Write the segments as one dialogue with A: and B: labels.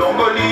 A: Yes,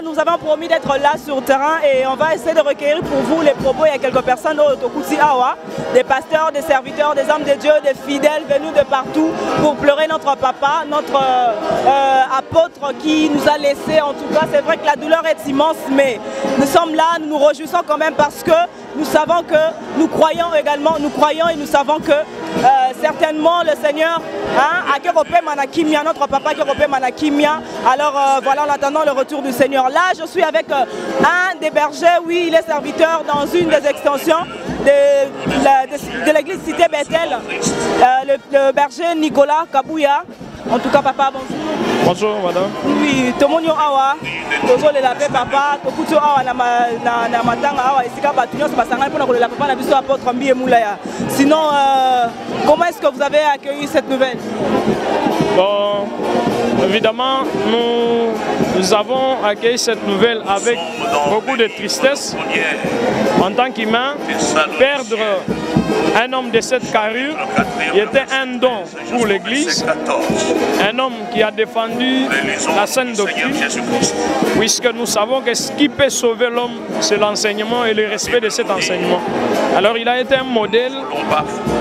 A: Nous avons promis d'être là sur le terrain et on va essayer de recueillir pour vous les propos. Il y a quelques personnes au Tokuti Awa, des pasteurs, des serviteurs, des hommes de Dieu, des fidèles venus de partout pour pleurer notre papa, notre apôtre qui nous a laissés. En tout cas, c'est vrai que la douleur est immense, mais nous sommes là, nous nous réjouissons quand même parce que nous savons que nous croyons également, nous croyons et nous savons que certainement le Seigneur a Kéropé Manakimia, notre papa Kéropé Manakimia. Alors voilà, en attendant le retour du Seigneur. Là, je suis avec un des bergers, oui, il est serviteur dans une des extensions de l'église Cité Bethel, le berger Nicolas Kabouya. En tout cas, papa, bonjour.
B: Bonjour, madame.
A: Oui, tout le monde est awa. Toujours le laver papa. Tout le monde na matanga awa. Ici, quand batunyo se passe en pour le laver papa, na biso apôtre Mbi et Moulaya. Sinon, comment est-ce que vous avez accueilli cette nouvelle?
B: Bon, évidemment, nous avons accueilli cette nouvelle avec beaucoup de tristesse. En tant qu'humain, perdre un homme de cette carrure, il était un don pour l'Église, un homme qui a défendu la sainte doctrine, puisque nous savons que ce qui peut sauver l'homme, c'est l'enseignement et le respect de cet enseignement. Alors il a été un modèle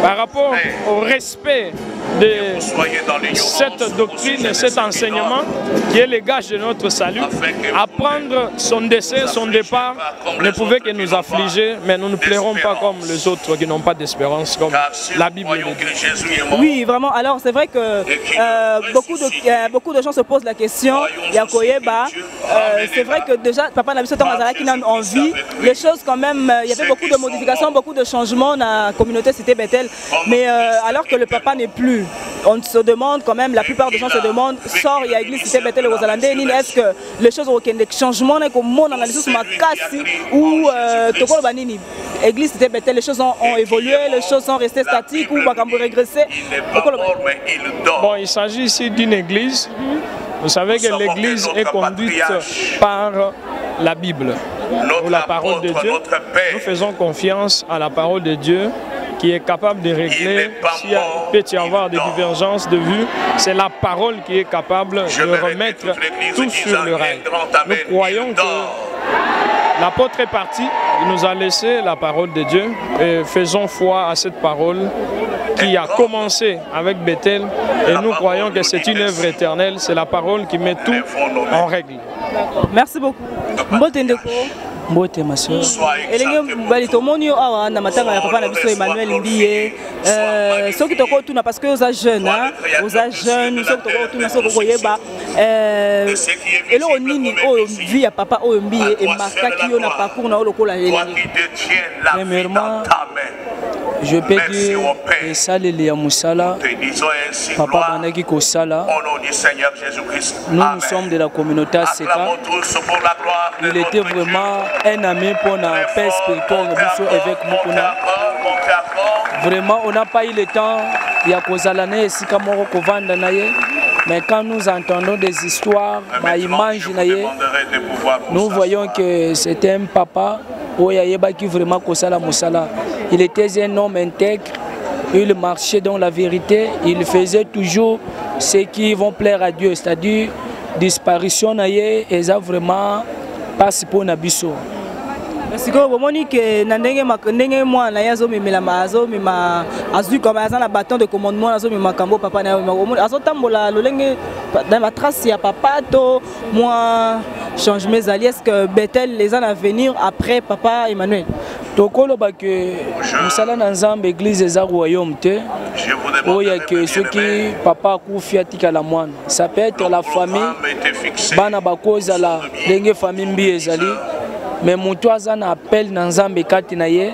B: par rapport au respect de cette doctrine et cet enseignement qui est le gage de notre salut. Apprendre son décès, son départ ne pouvait que nous affliger, mais nous ne pleurons pas comme les autres qui n'ont pas d'espérance, comme la Bible le dit.
A: Oui, vraiment. Alors c'est vrai que beaucoup de gens se posent la question. Yakoyeba, c'est vrai que déjà, Papa Nabiso Tamazala qui n'a envie, les choses quand même, il y avait beaucoup de modifications, beaucoup de changements dans la communauté Cité Bethel, mais alors que le papa n'est plus, on se demande quand même, la plupart des gens se demandent, sort il y a l'église Cité Bethel et Rosalandais, est-ce que les choses ont des changements, comme mon analyse sur ma casse ou Tokolo Banini, l'église Cité Bethel, les choses ont évolué, les choses sont restées statiques ou vont régresser.
B: Bon, il s'agit ici d'une église. Vous savez que l'église est conduite par la Bible, ou la parole de Dieu. Nous faisons confiance à la parole de Dieu qui est capable de régler, s'il peut y avoir des divergences de vues, c'est la parole qui est capable de remettre tout sur le rail. Nous croyons que l'apôtre est parti, il nous a laissé la parole de Dieu et faisons foi à cette parole qui a commencé avec Bethel et nous croyons que c'est une œuvre éternelle, c'est la parole qui met tout en règle.
A: Merci beaucoup.
C: Mbote ma soeur.
A: Elenge bali tomoni awa na matanga ya papa na biso Emmanuel Mbiye. Soki toko tuna parce que vous êtes jeune hein, vous êtes jeune, soki toko tuna soko koyeba elo nini o vie ya papa o Mbiye et marquaki yo na parcours na lokola elenge.
C: Premièrement, je peux dire que ça les Moussala, papa Banaki Kosala, nous sommes de la communauté Seka. Il était vraiment un ami pour la paix spirituelle avec Mokuna. Vraiment, on n'a pas eu le temps, il y a Kozalane et Sikamoro Kovanda Naye. Mais quand nous entendons des histoires, nous voyons que c'était un papa qui vraiment Kosala Moussala. Il était un homme intègre, il marchait dans la vérité, il faisait toujours ce qui vont plaire à Dieu, c'est-à-dire disparition naye et ça vraiment passe pour Nabiso.
A: Parce que vous voyez que ndenge moi na yazo mimela mazo mima azu comme azana bâton de commandement azo mima kambo papa na azo tambola lolenge dans la trace ya papa to moi change mes alliés que Bethel les ans à venir après papa Emmanuel.
C: Tokolo ba que musala na nzambe église eza royaume te. Oya que ce qui papa kufia tika la moine. Ça peut être la famille bana bakoza la ndenge famille mbi ezali. Mais mutu azana appel na nzambe kati na ye.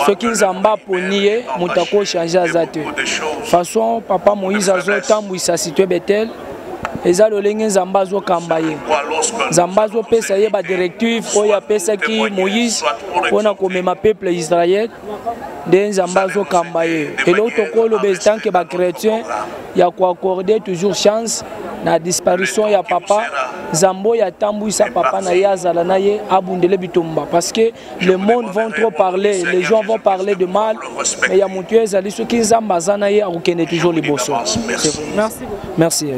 C: Ce qui nzamba poniye mutako changer azate. Façon papa Moïse azo tambwisa situé Bethel. Eza lolenge nzamba zo kambaye. Nzamba zo pesa ye ba directive oya pesa ki Moïse pona komema peuple Israël. De nzamba zo kambaye. Et l'autre kolo bestan que ba chrétien ya ko accorder toujours chance na disparition ya papa Zambo ya tambwisa papa na yazala na ye abundele bitumba parce que le monde vont trop parler, les gens vont parler de mal mais ya mutu ezali soki nzamba zana ye akokende toujours liboso.
A: Merci.
C: Merci.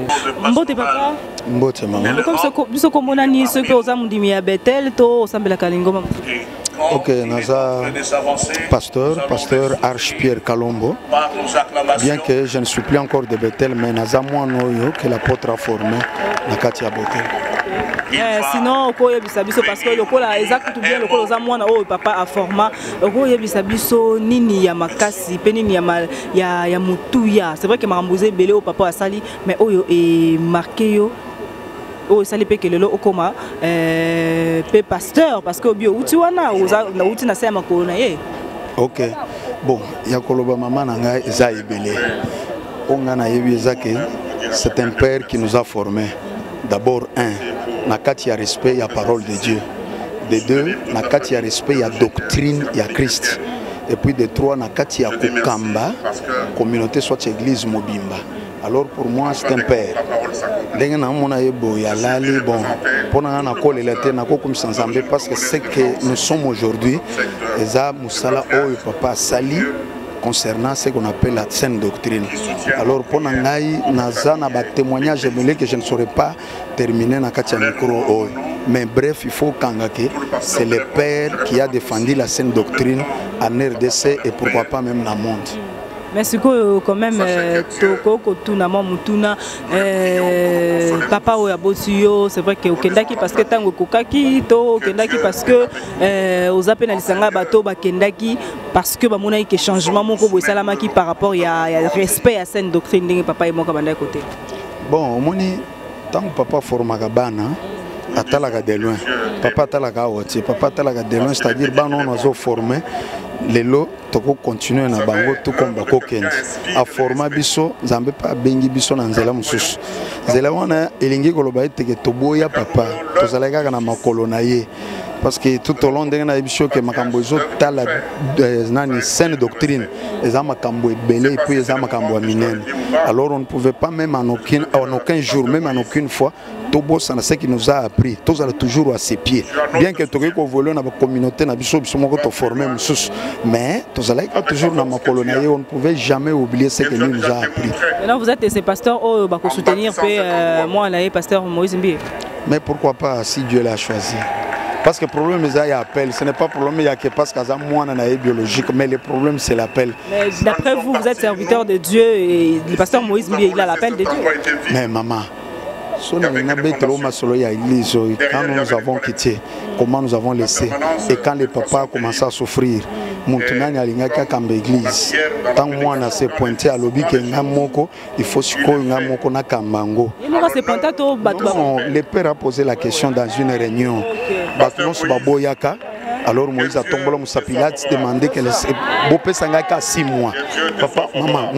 A: Mbote papa.
D: Mbote maman.
A: Comme ce que mona ni ce que oza mundimi ya Bethel to osambela kalingo mama.
D: Ok, naza pasteur Arch-Pierre Kalombo. Bien que je ne suis plus encore de Bethel, mais naza moi noyo que l'apôtre a formé na kati ya Bethel.
A: Sinon ko yebisa biso parce que lokola exact tout bien lokola za mwana o papa a forma ko yebisa biso nini ya makasi pe nini ya mutuya. C'est vrai que maramboze belé au papa asali mais oyo e marqué yo o sali pe kelelo okoma pe pasteur parce que bio uti wana uti na sema ko na ye.
D: Ok. Bon, ya koloba mama na ngai za ebele. Onga na yebi ezake c'est un père qui nous a formés. D'abord na kati ya respect ya parole de Dieu. De deux, na kati ya respect ya doctrine ya Christ. Et puis de trois, na kati ya kokamba communauté soit église mobimba. Alors pour moi c'est un père. Ndenge na mona yebo ya lali bon pona na kolela te na kokum sanzambe parce que c'est que nous sommes aujourd'hui eza musala oyo papa sali concernant ce qu'on appelle la saine doctrine. Alors pour ngai naza na ba témoignage belé que je ne saurais pas terminer na katia micro. Mais bref, il faut kangake c'est le père qui a défendu la saine doctrine en RDC et pourquoi pas même dans le monde.
A: Merci quand même toko kotuna mamutuna papa oya bosuyo c'est vrai que okendaki parce que tango kokaki to okendaki parce que aux appels na lisanga bato bakendaki parce que bamona que changement moko bo salamaki par rapport ya respect à saine doctrine ndenge papa et moka banda côté.
D: Bon omoni tango papa formaka bana atalaka de loin papa atalaka wati papa atalaka de loin c'est-à-dire bana on a formé lelo toko continuer na bango tout comme bako kendi a forma biso nzambe pa bengi biso na nzela mususu nzela wana elingi koloba eteke toboya papa tozalaka na makolo na ye parce que tout au long de na biso que makambo ezo tala nani saine doctrine eza makambo ebele et puis eza makambo minene alors on ne pouvait pas même en aucun jour même en aucune fois tobo ça ce qui nous a appris tous allons toujours à ses pieds bien que toke ko voler na communauté na biso biso moko to former mususu mais tous allons toujours na makolo na ye on ne pouvait jamais oublier ce que lui nous a appris.
A: Maintenant vous êtes ces pasteurs oh ba ko soutenir moi là pasteur Moïse Mbiye.
D: Mais pourquoi pas si Dieu l'a choisi? Parce que le problème c'est l'appel, ce n'est pas le problème il y a que parce qu'il y a moins de biologique, mais le problème c'est l'appel.
A: D'après vous, vous êtes serviteur de Dieu et le pasteur Moïse Mbiye, il a l'appel de Dieu.
D: Mais maman, Quand nous avons quitté, comment nous avons laissé, et quand les papas commençaient à souffrir, maintenant il y a l'église. Tant que moi on s'est pointé à l'objet il faut le père a posé la question dans une réunion. Alors Moïse a tombé dans Pilate demandé que le beau-père s'engage à 6 mois. Papa, maman,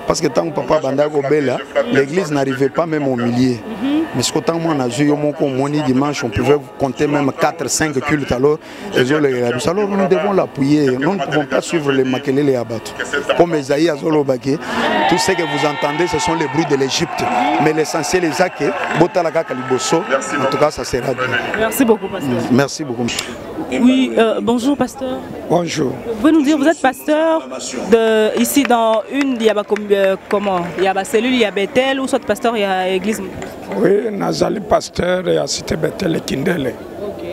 D: parce que tant que papa Bandago Bella, l'église n'arrivait pas même au milieu. Mais ce que tant que moi on a joué au dimanche, on pouvait compter même 4-5 cultes alors. Alors nous devons l'appuyer. Nous ne pouvons pas suivre les makelele et abattre. Comme Esaïe Azolobake, tout ce que vous entendez, ce sont les bruits de l'Égypte. Mais l'essentiel est ça que Botalaka Kaliboso, en tout cas ça sera bien.
A: Merci beaucoup, pasteur.
D: Merci beaucoup.
A: Oui, bonjour pasteur.
D: Bonjour.
A: Vous pouvez nous dire, vous êtes pasteur ici dans une, il y a comment? Il y a cellule, il y a Bethel, ou soit pasteur, il y a église?
E: Oui, Nazali pasteur et à Cité Bethel et Kindele.
A: Ok.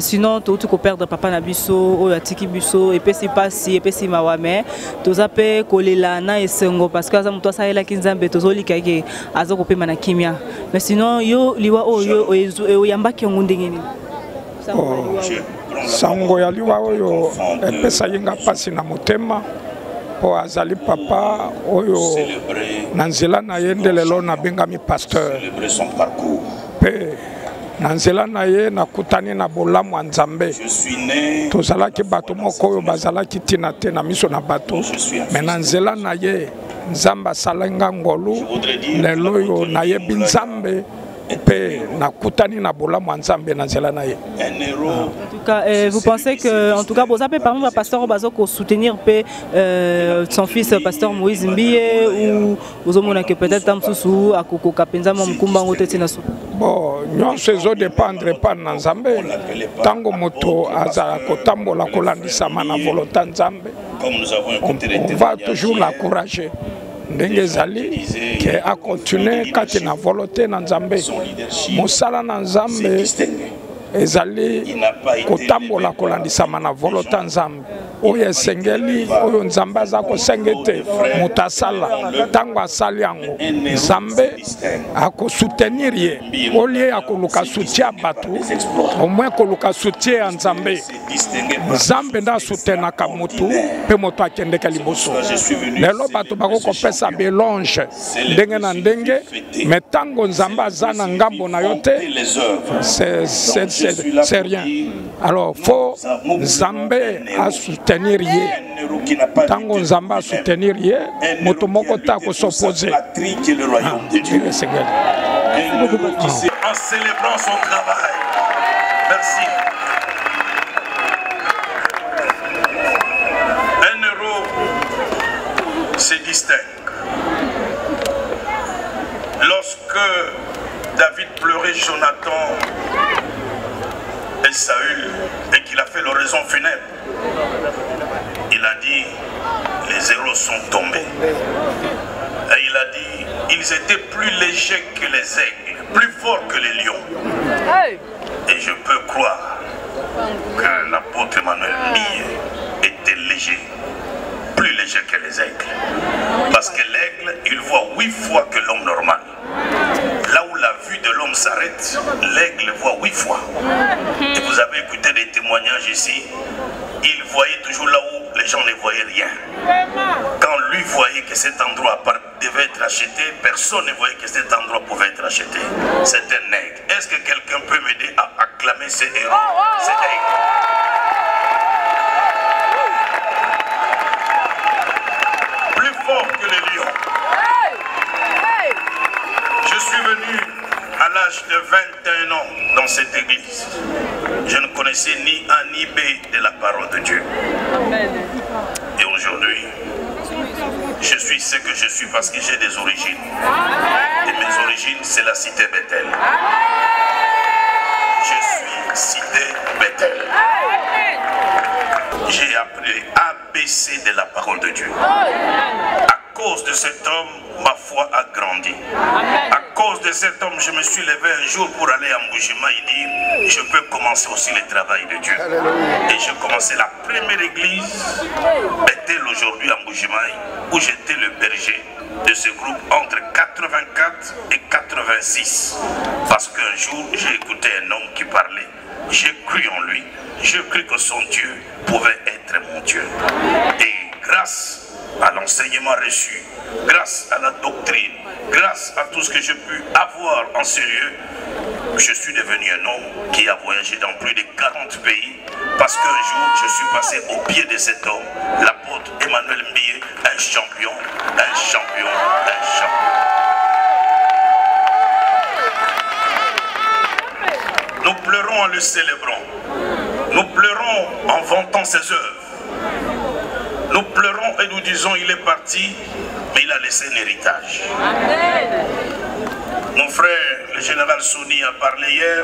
A: Sinon, tu coopères de papa Nabiso, ou Atiki Biso, et puis si passi, et puis si mawame, tu as pu coller la na et sengo, parce que ça ça est la kinzambe, tu as li kage, azo coupé manakimia. Mais sinon, yo liwa o yamba ki ngundengeni.
E: Sango ya liwa oyo epesa yenga pasi na motema po azali papa oyo nanzela na yendelelo na bengami pasteur pe nanzela na ye nakutani na bolamu nzambe tozalaki bato moko oyo bazalaki tina te na miso na bato me nanzela na ye nzambe asalenga ngolu lelo oyo nayebi nzambe na kutani na bolamu nzambe na nzela na ye.
A: En tout cas, vous pensez que, en tout cas, vous avez parmi le pasteur Bazoko soutenir son fils, pasteur Moïse Mbie, ou vous avez que peut-être Tamsusu, à Koko Kapenza, Mkumba, Otetsinasu?
E: Bon, nous faisons dépendre pas de Nzambe. Tango moto azala kotambola kolandisa mana volonté nzambe. On va toujours l'encourager. Ndenge zali ke a continuer kati na volonté na nzambe mosala na nzambe ezali kotambola kolandisama na volonté nzambe oyo esengeli oyo nzambe aza kosengete moto asala ntango asali yango nzambe akosoutenir ye olie akoluka soutien ya bato omoi koluka soutien ya nzambe nzambe nde asoutenaka motu mpe moto akendeka liboso lelo bato bakokopesa belonge ndenge na ndenge me ntango nzambe aza na ngambo na yo te c'est rien. Alors, il faut Nzambe à soutenir yé. Tango Nzambe à soutenir yé, motomoko tako s'opposer.
F: En célébrant son travail. Merci. Un héros se distingue. Lorsque David pleurait Jonathan et Saül et qu'il a fait l'oraison funèbre, il a dit les héros sont tombés et il a dit ils étaient plus légers que les aigles, plus forts que les lions. Et je peux croire que l'apôtre Emmanuel Millet était léger, plus léger que les aigles, parce que l'aigle il voit 8 fois que l'homme normal. Là où la vue de l'homme s'arrête, l'aigle voit 8 fois. Et vous avez écouté des témoignages ici, il voyait toujours là où les gens ne voyaient rien. Quand lui voyait que cet endroit devait être acheté, personne ne voyait que cet endroit pouvait être acheté. C'est un aigle. Est-ce que quelqu'un peut m'aider à acclamer ces héros? C'est aigle. Plus fort que les lions. Je suis venu à l'âge de 21 ans dans cette église. Je ne connaissais ni A ni B de la parole de Dieu. Et aujourd'hui, je suis ce que je suis parce que j'ai des origines. Et mes origines, c'est la cité Bethel. Je suis cité Bethel. J'ai appris ABC de la parole de Dieu. À cause de cet homme, ma foi a grandi. À cause de cet homme, je me suis levé un jour pour aller à Mboujima et dire, je peux commencer aussi le travail de Dieu. Et j'ai commencé la première église, Bethel aujourd'hui à Mboujima, où j'étais le berger de ce groupe entre 84 et 86. Parce qu'un jour, j'ai écouté un homme qui parlait. J'ai cru en lui. J'ai cru que son Dieu pouvait être mon Dieu. Et grâce à l'enseignement reçu, grâce à la doctrine, grâce à tout ce que j'ai pu avoir en ce lieu, je suis devenu un homme qui a voyagé dans plus de 40 pays parce qu'un jour je suis passé au pied de cet homme, l'apôtre Emmanuel Mbié, un champion, un champion, un champion. Nous pleurons en le célébrant, nous pleurons en vantant ses œuvres. Nous pleurons et nous disons il est parti, mais il a laissé un héritage. Mon frère, le général Souni, a parlé hier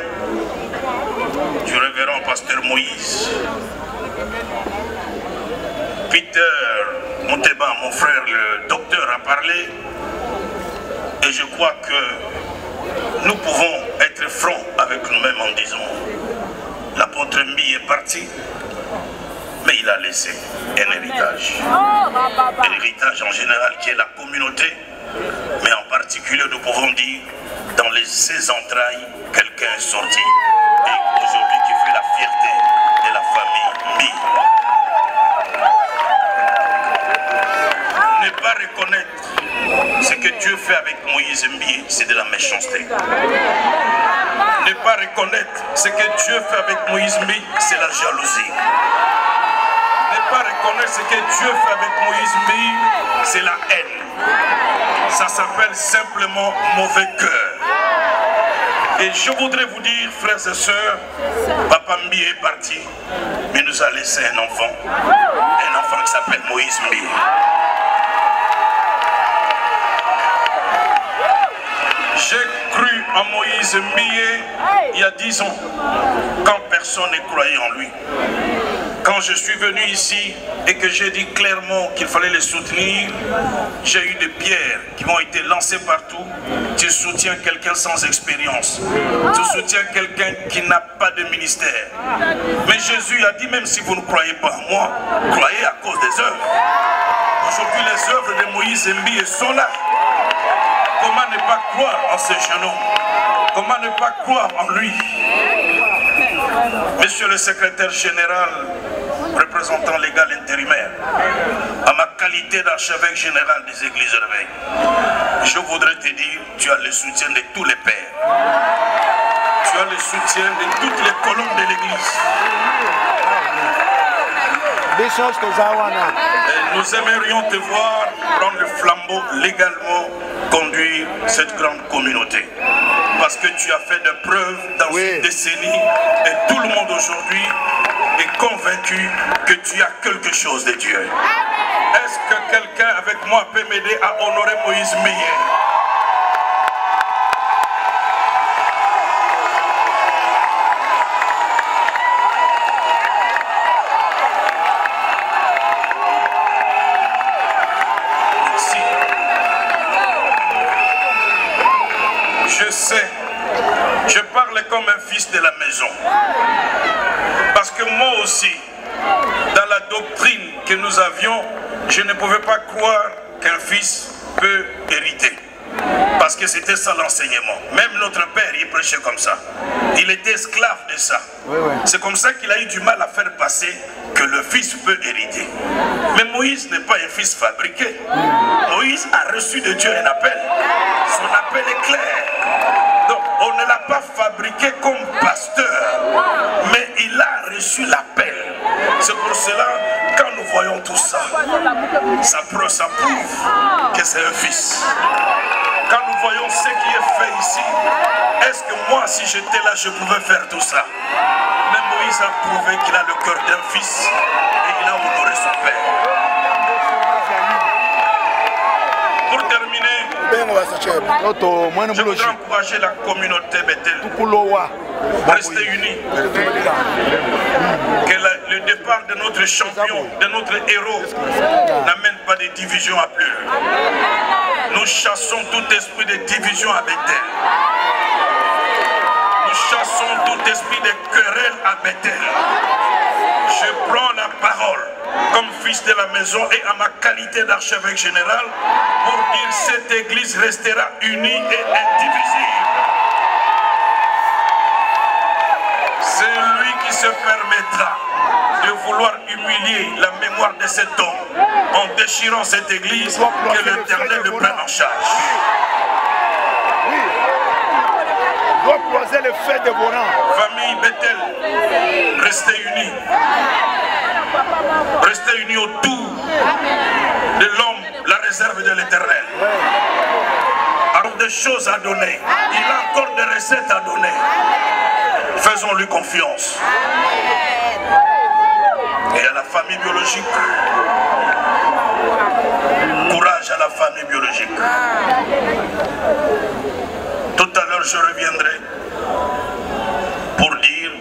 F: du révérend pasteur Moïse. Peter Mouteba, mon frère, le docteur, a parlé. Et je crois que nous pouvons être francs avec nous-mêmes en disant l'apôtre Mbi est parti, mais il a laissé un héritage. Un héritage en général qui est la communauté, mais en particulier nous pouvons dire dans ses entrailles, quelqu'un est sorti et aujourd'hui qui fait la fierté de la famille Mbi. Ne pas reconnaître ce que Dieu fait avec Moïse Mbi, c'est de la méchanceté. Ne pas reconnaître ce que Dieu fait avec Moïse Mbi, c'est la jalousie. Ne pas reconnaître ce que Dieu fait avec Moïse Mbi, c'est la haine. Ça s'appelle simplement mauvais cœur. Et je voudrais vous dire, frères et sœurs, Papa Mbi est parti, mais nous a laissé un enfant qui s'appelle Moïse Mbi. J'ai cru en Moïse Mbié il y a 10 ans, quand personne ne croyait en lui. Quand je suis venu ici et que j'ai dit clairement qu'il fallait les soutenir, j'ai eu des pierres qui m'ont été lancées partout. Tu soutiens quelqu'un sans expérience. Tu soutiens quelqu'un qui n'a pas de ministère. Mais Jésus a dit, même si vous ne croyez pas en moi, croyez à cause des œuvres. Aujourd'hui, les œuvres de Moïse Mbié sont là. Comment ne pas croire en ce jeune homme? Comment ne pas croire en lui? Monsieur le secrétaire général, représentant légal intérimaire, à ma qualité d'archevêque général des églises réveil, je voudrais te dire, tu as le soutien de tous les pères. Tu as le soutien de toutes les colonnes de l'église. Nous aimerions te voir prendre le flambeau légalement, conduire cette grande communauté. Parce que tu as fait des preuves dans une décennie et tout le monde aujourd'hui est convaincu que tu as quelque chose de Dieu. Est-ce que quelqu'un avec moi peut m'aider à honorer Moïse Mbié? Je parle comme un fils de la maison. Parce que moi aussi, dans la doctrine que nous avions, je ne pouvais pas croire qu'un fils peut hériter. Parce que c'était ça l'enseignement. Même notre père, il prêchait comme ça. Il était esclave de ça. C'est comme ça qu'il a eu du mal à faire passer que le fils peut hériter. Mais Moïse n'est pas un fils fabriqué. Moïse a reçu de Dieu un appel. Son appel est clair. Donc on ne l'a pas fabriqué comme pasteur, mais il a reçu l'appel. C'est pour cela, quand nous voyons tout ça, ça prouve que c'est un fils. Quand nous voyons ce qui est fait ici, est-ce que moi, si j'étais là, je pouvais faire tout ça? Mais Moïse a prouvé qu'il a le cœur d'un fils et il a honoré son père. Pour terminer, je voudrais encourager la communauté Bethel. Restez unis. Que le départ de notre champion, de notre héros, n'amène pas pas de division à plus. Nous chassons tout esprit de division à Bethel. Nous chassons tout esprit de querelle à Bethel. Je prends la parole comme fils de la maison et à ma qualité d'archevêque général pour dire que cette église restera unie et indivisible. C'est lui qui se permettra de vouloir humilier la mémoire de cet homme en déchirant cette église que l'Éternel le prenne en charge.
G: Oui. Doit croiser le fait de vos rangs.
F: Famille Bethel, restez unis. Restez unis autour de l'homme, la réserve de l'Éternel. Alors des choses à donner. Il a encore des recettes à donner. Faisons-lui confiance. Et à la famille biologique. Courage à la famille biologique. Tout à l'heure, je reviendrai pour dire,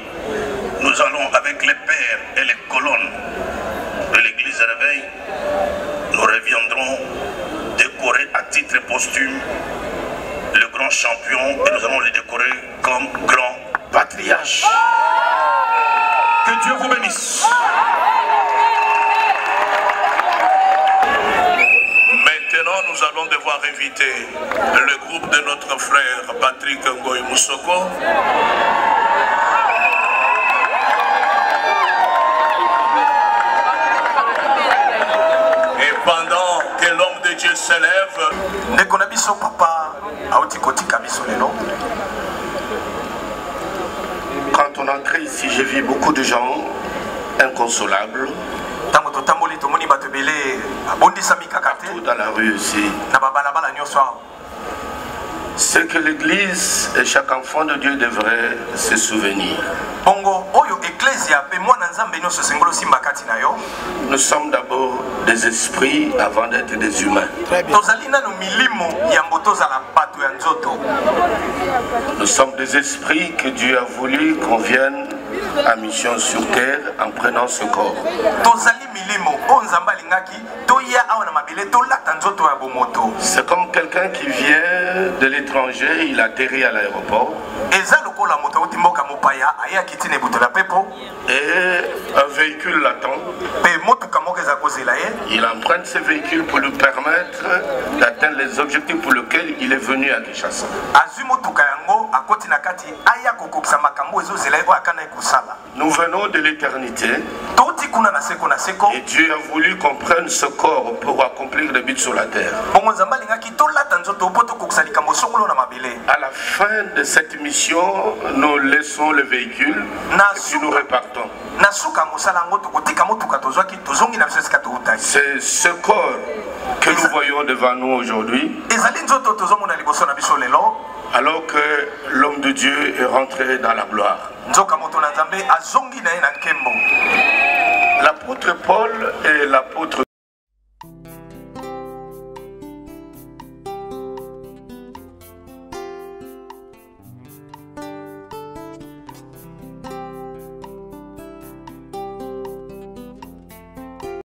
F: nous allons avec les pères et les colonnes de l'église Réveil, nous reviendrons décorer à titre posthume le grand champion et nous allons le décorer comme grand patriarche. Que Dieu vous bénisse. Maintenant, nous allons devoir inviter le groupe de notre frère Patrick Ngoy Moussoko. Et pendant que l'homme de Dieu s'élève, Nekonabiso Papa, Aotikoti Kabiso Lelo. Quand on entre ici, j'ai vu beaucoup de gens inconsolables. Partout dans la rue ici. C'est que l'église et chaque enfant de Dieu devrait se souvenir. Nous sommes d'abord des esprits avant d'être des humains. Nous sommes des esprits que Dieu a voulu qu'on vienne à mission sur terre en prenant ce corps. C'est comme quelqu'un qui vient de l'étranger, il atterrit à l'aéroport. Et un véhicule l'attend. Il emprunte ce véhicule pour lui permettre d'atteindre les objectifs pour lesquels il est venu à Kinshasa. Nous venons de l'éternité et Dieu a voulu qu'on prenne ce corps pour accomplir le but sur la terre. À la fin de cette mission, nous laissons le véhicule et puis nous repartons. C'est ce corps que nous voyons devant nous aujourd'hui, alors que l'homme de Dieu est rentré dans la gloire. L'apôtre Paul et l'apôtre